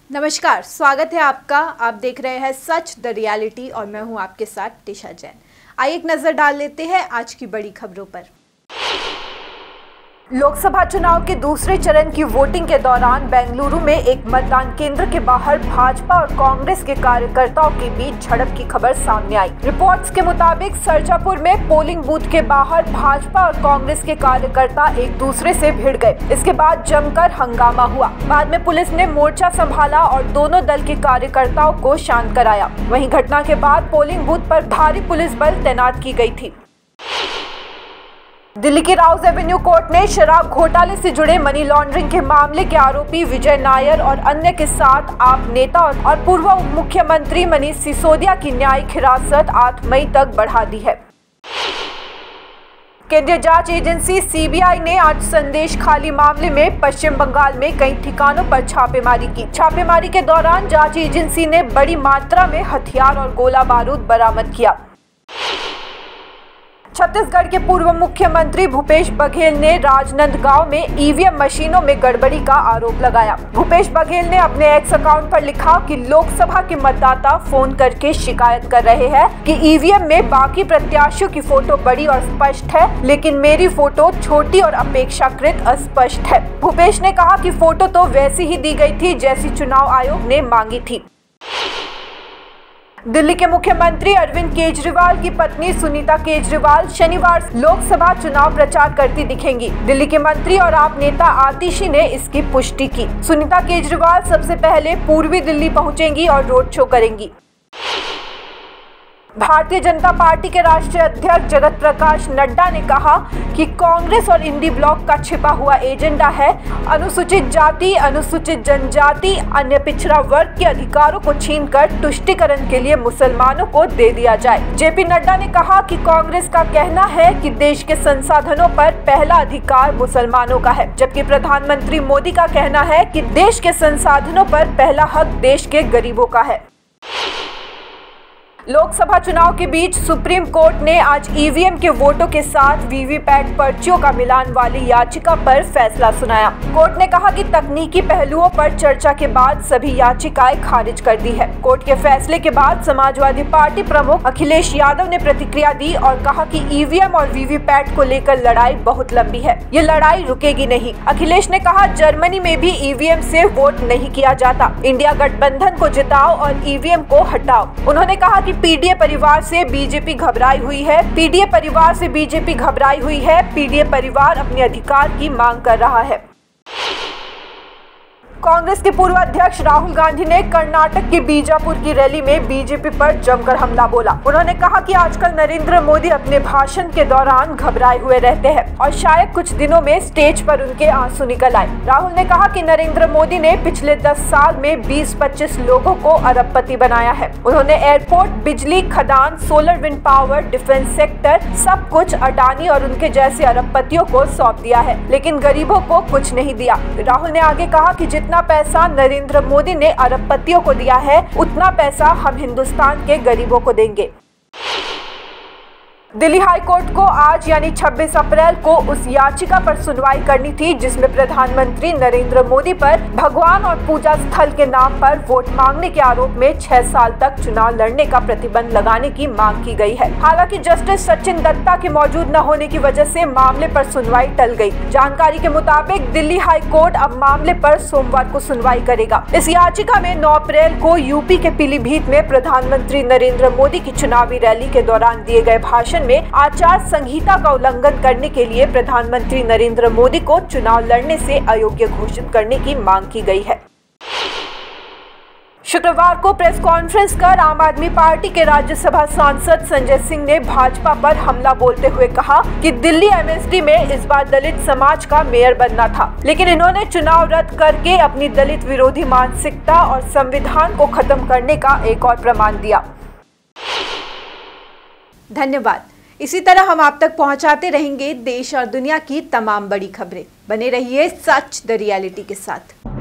नमस्कार, स्वागत है आपका। आप देख रहे हैं सच द रियलिटी और मैं हूं आपके साथ टिशा जैन। आइए एक नजर डाल लेते हैं आज की बड़ी खबरों पर। लोकसभा चुनाव के दूसरे चरण की वोटिंग के दौरान बेंगलुरु में एक मतदान केंद्र के बाहर भाजपा और कांग्रेस के कार्यकर्ताओं के बीच झड़प की खबर सामने आई। रिपोर्ट्स के मुताबिक सरजापुर में पोलिंग बूथ के बाहर भाजपा और कांग्रेस के कार्यकर्ता एक दूसरे से भिड़ गए। इसके बाद जमकर हंगामा हुआ। बाद में पुलिस ने मोर्चा संभाला और दोनों दल के कार्यकर्ताओं को शांत कराया। वहीं घटना के बाद पोलिंग बूथ पर भारी पुलिस बल तैनात की गई थी। दिल्ली की राउज एवेन्यू कोर्ट ने शराब घोटाले से जुड़े मनी लॉन्ड्रिंग के मामले के आरोपी विजय नायर और अन्य के साथ आप नेता और पूर्व उप मुख्यमंत्री मनीष सिसोदिया की न्यायिक हिरासत 8 मई तक बढ़ा दी है। केंद्रीय जांच एजेंसी सीबीआई ने आज संदेश खाली मामले में पश्चिम बंगाल में कई ठिकानों पर छापेमारी की। छापेमारी के दौरान जांच एजेंसी ने बड़ी मात्रा में हथियार और गोला बारूद बरामद किया। छत्तीसगढ़ के पूर्व मुख्यमंत्री भूपेश बघेल ने राजनांदगांव में ईवीएम मशीनों में गड़बड़ी का आरोप लगाया। भूपेश बघेल ने अपने एक्स अकाउंट पर लिखा कि लोकसभा के मतदाता फोन करके शिकायत कर रहे हैं कि ईवीएम में बाकी प्रत्याशियों की फोटो बड़ी और स्पष्ट है, लेकिन मेरी फोटो छोटी और अपेक्षाकृत अस्पष्ट है। भूपेश ने कहा कि फोटो तो वैसी ही दी गई थी जैसी चुनाव आयोग ने मांगी थी। दिल्ली के मुख्यमंत्री अरविंद केजरीवाल की पत्नी सुनीता केजरीवाल शनिवार लोकसभा चुनाव प्रचार करती दिखेंगी। दिल्ली के मंत्री और आप नेता आतिशी ने इसकी पुष्टि की। सुनीता केजरीवाल सबसे पहले पूर्वी दिल्ली पहुंचेंगी और रोड शो करेंगी। भारतीय जनता पार्टी के राष्ट्रीय अध्यक्ष जगत प्रकाश नड्डा ने कहा कि कांग्रेस और इंडी ब्लॉक का छिपा हुआ एजेंडा है अनुसूचित जाति, अनुसूचित जनजाति, अन्य पिछड़ा वर्ग के अधिकारों को छीनकर तुष्टीकरण के लिए मुसलमानों को दे दिया जाए। जेपी नड्डा ने कहा कि कांग्रेस का कहना है कि देश के संसाधनों पर पहला अधिकार मुसलमानों का है, जबकि प्रधानमंत्री मोदी का कहना है कि देश के संसाधनों पर पहला हक देश के गरीबों का है। लोकसभा चुनाव के बीच सुप्रीम कोर्ट ने आज ईवीएम के वोटों के साथ वीवीपैट पर्चियों का मिलान वाली याचिका पर फैसला सुनाया। कोर्ट ने कहा कि तकनीकी पहलुओं पर चर्चा के बाद सभी याचिकाएं खारिज कर दी है। कोर्ट के फैसले के बाद समाजवादी पार्टी प्रमुख अखिलेश यादव ने प्रतिक्रिया दी और कहा कि ईवीएम और वीवीपैट को लेकर लड़ाई बहुत लंबी है, ये लड़ाई रुकेगी नहीं। अखिलेश ने कहा जर्मनी में भी ईवीएम से वोट नहीं किया जाता, इंडिया गठबंधन को जिताओ और ईवीएम को हटाओ। उन्होंने कहा कि पीडीए परिवार से बीजेपी घबराई हुई है, पीडीए परिवार से बीजेपी घबराई हुई है, पीडीए परिवार अपने अधिकार की मांग कर रहा है। कांग्रेस के पूर्व अध्यक्ष राहुल गांधी ने कर्नाटक की बीजापुर की रैली में बीजेपी पर जमकर हमला बोला। उन्होंने कहा कि आजकल नरेंद्र मोदी अपने भाषण के दौरान घबराए हुए रहते हैं और शायद कुछ दिनों में स्टेज पर उनके आंसू निकल आए। राहुल ने कहा कि नरेंद्र मोदी ने पिछले 10 साल में 20-25 लोगों को अरबपति बनाया है। उन्होंने एयरपोर्ट, बिजली, खदान, solar wind power, defence sector सब कुछ अडानी और उनके जैसे अरबपतियों को सौंप दिया है, लेकिन गरीबों को कुछ नहीं दिया। राहुल ने आगे कहा कि जितना पैसा नरेंद्र मोदी ने अरबपतियों को दिया है, उतना पैसा हम हिंदुस्तान के गरीबों को देंगे। दिल्ली हाई कोर्ट को आज यानी 26 अप्रैल को उस याचिका पर सुनवाई करनी थी जिसमें प्रधानमंत्री नरेंद्र मोदी पर भगवान और पूजा स्थल के नाम पर वोट मांगने के आरोप में 6 साल तक चुनाव लड़ने का प्रतिबंध लगाने की मांग की गई है। हालांकि जस्टिस सचिन दत्ता के मौजूद न होने की वजह से मामले पर सुनवाई टल गई। जानकारी के मुताबिक दिल्ली हाई कोर्ट अब मामले पर सोमवार को सुनवाई करेगा। इस याचिका में 9 अप्रैल को यूपी के पीलीभीत में प्रधानमंत्री नरेंद्र मोदी की चुनावी रैली के दौरान दिए गए भाषण में आचार संहिता का उल्लंघन करने के लिए प्रधानमंत्री नरेंद्र मोदी को चुनाव लड़ने से अयोग्य घोषित करने की मांग की गई है। शुक्रवार को प्रेस कॉन्फ्रेंस कर आम आदमी पार्टी के राज्यसभा सांसद संजय सिंह ने भाजपा पर हमला बोलते हुए कहा कि दिल्ली एमएसडी में इस बार दलित समाज का मेयर बनना था, लेकिन इन्होंने चुनाव रद्द करके अपनी दलित विरोधी मानसिकता और संविधान को खत्म करने का एक और प्रमाण दिया। धन्यवाद। इसी तरह हम आप तक पहुंचाते रहेंगे देश और दुनिया की तमाम बड़ी खबरें। बने रहिए सच द रियलिटी के साथ।